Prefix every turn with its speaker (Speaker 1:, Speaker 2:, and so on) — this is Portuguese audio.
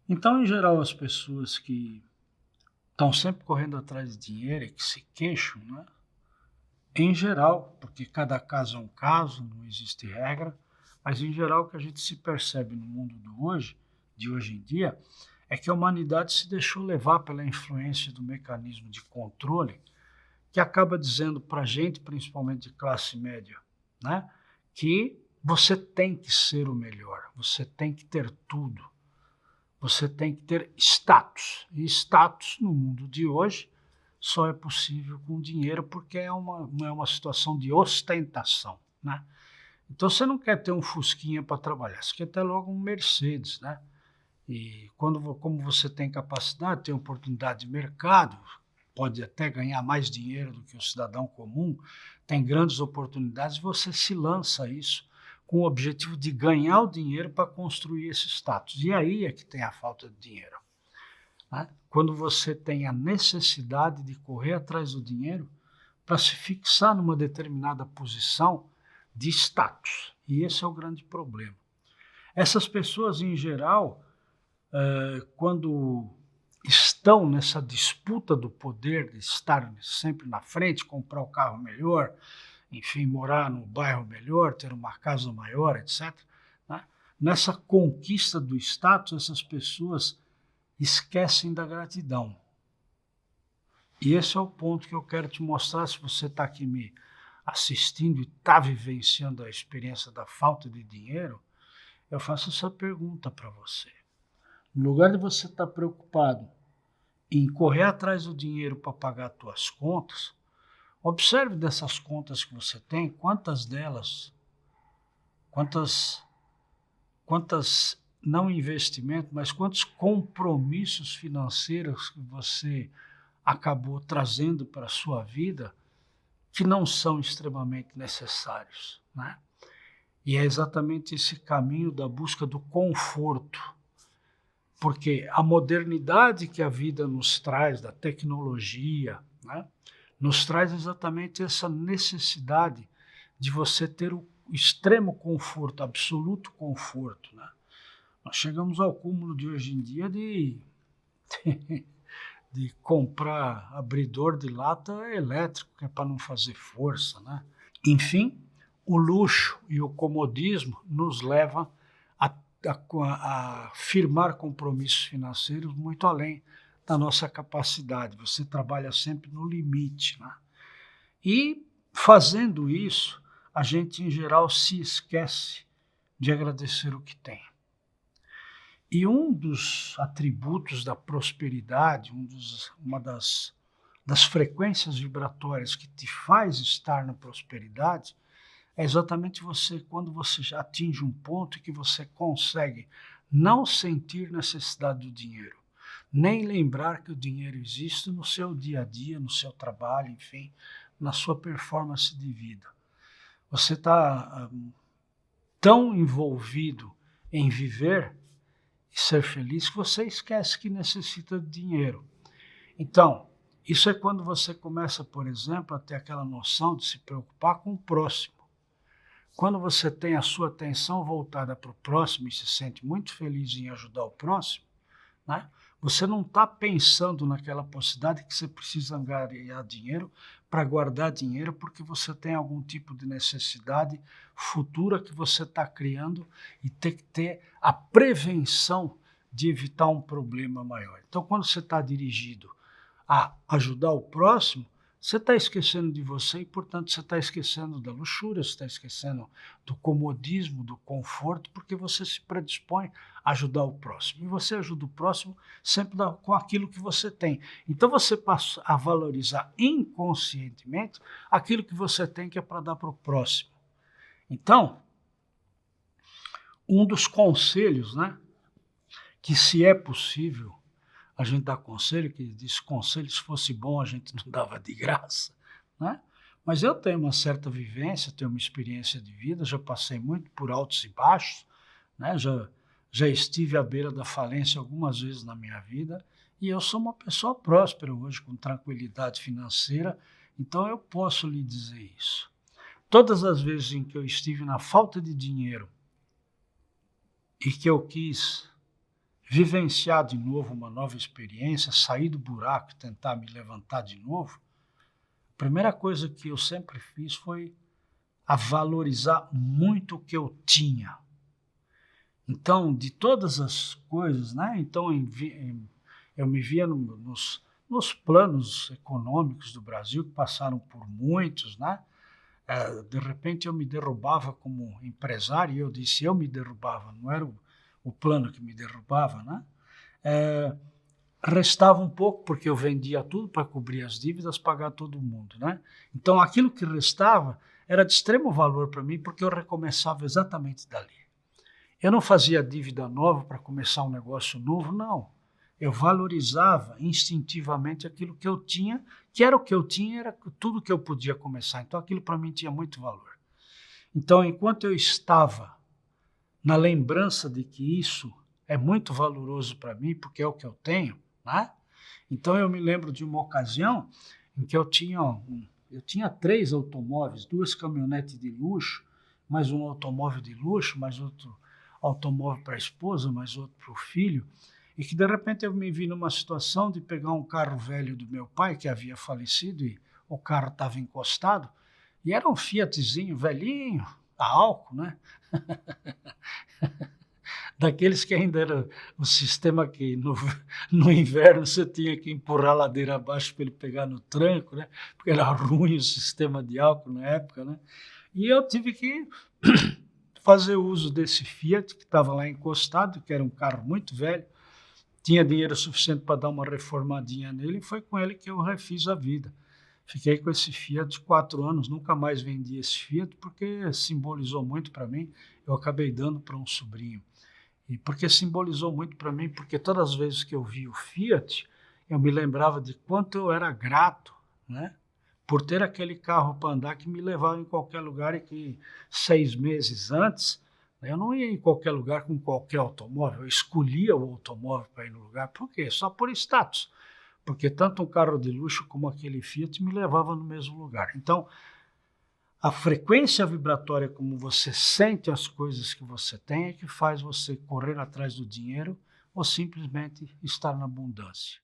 Speaker 1: Então, em geral, as pessoas que estão sempre correndo atrás de dinheiro e que se queixam, né? Em geral, porque cada caso é um caso, não existe regra, mas em geral o que a gente se percebe no mundo de hoje em dia, é que a humanidade se deixou levar pela influência do mecanismo de controle que acaba dizendo para a gente, principalmente de classe média, né, que você tem que ser o melhor, você tem que ter tudo, você tem que ter status. E status no mundo de hoje só é possível com dinheiro porque não é uma situação de ostentação, né? Então você não quer ter um Fusquinha para trabalhar, você quer ter logo um Mercedes, né? E como você tem capacidade, tem oportunidade de mercado, pode até ganhar mais dinheiro do que o cidadão comum, tem grandes oportunidades, você se lança a isso com o objetivo de ganhar o dinheiro para construir esse status. E aí é que tem a falta de dinheiro, né? Quando você tem a necessidade de correr atrás do dinheiro para se fixar numa determinada posição de status. E esse é o grande problema. Essas pessoas, em geral, quando estão nessa disputa do poder, de estar sempre na frente, comprar o carro melhor, enfim, morar no bairro melhor, ter uma casa maior, etc., né? Nessa conquista do status, essas pessoas esquecem da gratidão. E esse é o ponto que eu quero te mostrar. Se você está aqui me assistindo e está vivenciando a experiência da falta de dinheiro, eu faço essa pergunta para você. No lugar de você estar preocupado em correr atrás do dinheiro para pagar as suas contas, observe dessas contas que você tem, quantas não investimentos, mas quantos compromissos financeiros que você acabou trazendo para a sua vida que não são extremamente necessários, né? E é exatamente esse caminho da busca do conforto, porque a modernidade que a vida nos traz, da tecnologia, né, nos traz exatamente essa necessidade de você ter o extremo conforto, absoluto conforto, né? Nós chegamos ao cúmulo de hoje em dia de comprar abridor de lata elétrico, que é para não fazer força, né? Enfim, o luxo e o comodismo nos levam a firmar compromissos financeiros muito além da nossa capacidade. Você trabalha sempre no limite, né? E fazendo isso, a gente em geral se esquece de agradecer o que tem. E um dos atributos da prosperidade, uma das frequências vibratórias que te faz estar na prosperidade, é exatamente quando você já atinge um ponto que você consegue não sentir necessidade do dinheiro, nem lembrar que o dinheiro existe no seu dia a dia, no seu trabalho, enfim, na sua performance de vida. Você está tão envolvido em viver e ser feliz que você esquece que necessita de dinheiro. Então, isso é quando você começa, por exemplo, a ter aquela noção de se preocupar com o próximo. Quando você tem a sua atenção voltada para o próximo e se sente muito feliz em ajudar o próximo, né, você não está pensando naquela possibilidade que você precisa angariar dinheiro para guardar dinheiro porque você tem algum tipo de necessidade futura que você está criando e tem que ter a prevenção de evitar um problema maior. Então, quando você está dirigido a ajudar o próximo, você está esquecendo de você e, portanto, você está esquecendo da luxúria, você está esquecendo do comodismo, do conforto, porque você se predispõe a ajudar o próximo. E você ajuda o próximo sempre com aquilo que você tem. Então você passa a valorizar inconscientemente aquilo que você tem que é para dar para o próximo. Então, um dos conselhos, né, que se é possível a gente dá conselho, que diz conselho, se fosse bom a gente não dava de graça, né? Mas eu tenho uma certa vivência, tenho uma experiência de vida, já passei muito por altos e baixos, né? Já estive à beira da falência algumas vezes na minha vida e eu sou uma pessoa próspera hoje, com tranquilidade financeira, então eu posso lhe dizer isso. Todas as vezes em que eu estive na falta de dinheiro e que eu quis vivenciar de novo uma nova experiência, sair do buraco e tentar me levantar de novo, a primeira coisa que eu sempre fiz foi a valorizar muito o que eu tinha. Então, de todas as coisas, né? Então, eu me via nos planos econômicos do Brasil, que passaram por muitos, né? De repente eu me derrubava como empresário, e eu disse, eu me derrubava, não era o plano que me derrubava, né? Restava um pouco, porque eu vendia tudo para cobrir as dívidas, pagar todo mundo, né? Então, aquilo que restava era de extremo valor para mim, porque eu recomeçava exatamente dali. Eu não fazia dívida nova para começar um negócio novo, não. Eu valorizava instintivamente aquilo que eu tinha, que era o que eu tinha, era tudo que eu podia começar. Então, aquilo para mim tinha muito valor. Então, enquanto eu estava na lembrança de que isso é muito valoroso para mim, porque é o que eu tenho, né? Então, eu me lembro de uma ocasião em que eu tinha 3 automóveis, 2 caminhonetes de luxo, mais um automóvel de luxo, mais outro automóvel para a esposa, mais outro para o filho, e que de repente eu me vi numa situação de pegar um carro velho do meu pai, que havia falecido, e o carro estava encostado, e era um Fiatzinho velhinho, a álcool, né? Daqueles que ainda era o sistema que no inverno você tinha que empurrar a ladeira abaixo para ele pegar no tranco, né? Porque era ruim o sistema de álcool na época, né? E eu tive que fazer uso desse Fiat que estava lá encostado, que era um carro muito velho, tinha dinheiro suficiente para dar uma reformadinha nele, e foi com ele que eu refiz a vida. Fiquei com esse Fiat 4 anos, nunca mais vendi esse Fiat, porque simbolizou muito para mim, eu acabei dando para um sobrinho. E porque simbolizou muito para mim, porque todas as vezes que eu vi o Fiat, eu me lembrava de quanto eu era grato, né? Por ter aquele carro para andar que me levava em qualquer lugar, e que 6 meses antes, eu não ia em qualquer lugar com qualquer automóvel, eu escolhia o automóvel para ir no lugar. Por quê? Só por status. Porque tanto um carro de luxo como aquele Fiat me levava no mesmo lugar. Então, a frequência vibratória, como você sente as coisas que você tem, é que faz você correr atrás do dinheiro ou simplesmente estar na abundância.